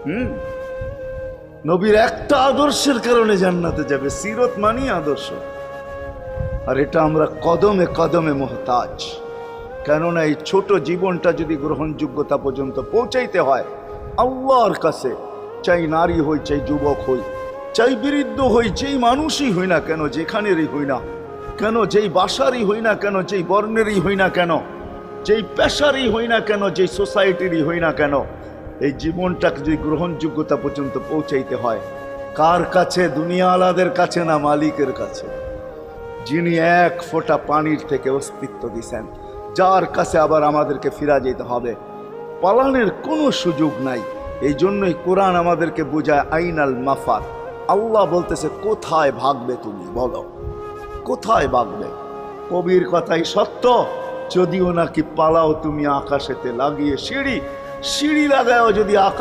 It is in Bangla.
হুম, নবীর একটা আদর্শের কারণে জান্নাতে যাবে। সিরত মানি আদর্শ। আর এটা আমরা কদমে কদমে মুহতাজ। কেননা এই ছোট জীবনটা যদি গ্রহণযোগ্যতা পর্যন্ত পৌঁছাইতে হয় আল্লাহর কাছে, চাই নারী হই, চাই যুবক হই, চাই বৃদ্ধ হই, যেই মানুষই হই না কেন, যেখানেরই হই না কেন, যেই বাসারই হই না কেন, যেই বর্ণেরই হই না কেন, যেই পেশারই হই না কেন, যেই সোসাইটিরই হই না কেন, এই জীবনটাকে যদি গ্রহণযোগ্যতা পর্যন্ত পৌঁছাইতে হয় কার কাছে? দুনিয়াওয়ালাদের কাছে না, মালিকের কাছে, যিনি এক ফোঁটা পানির থেকে অস্তিত্ব দিছেন, যার কাছে আবার আমাদেরকে ফিরা যেতে হবে। পালানের কোনো সুযোগ নাই। এই জন্যই কোরআন আমাদেরকে বোঝায় আইনাল মাফার। আল্লাহ বলতেছে কোথায় ভাগবে তুমি, বলো কোথায় ভাগবে? কবির কথাই সত্য, যদিও নাকি পালাও তুমি আকাশেতে লাগিয়ে সিঁড়ি, সিঁড়ি লাগাও যদি আকাশ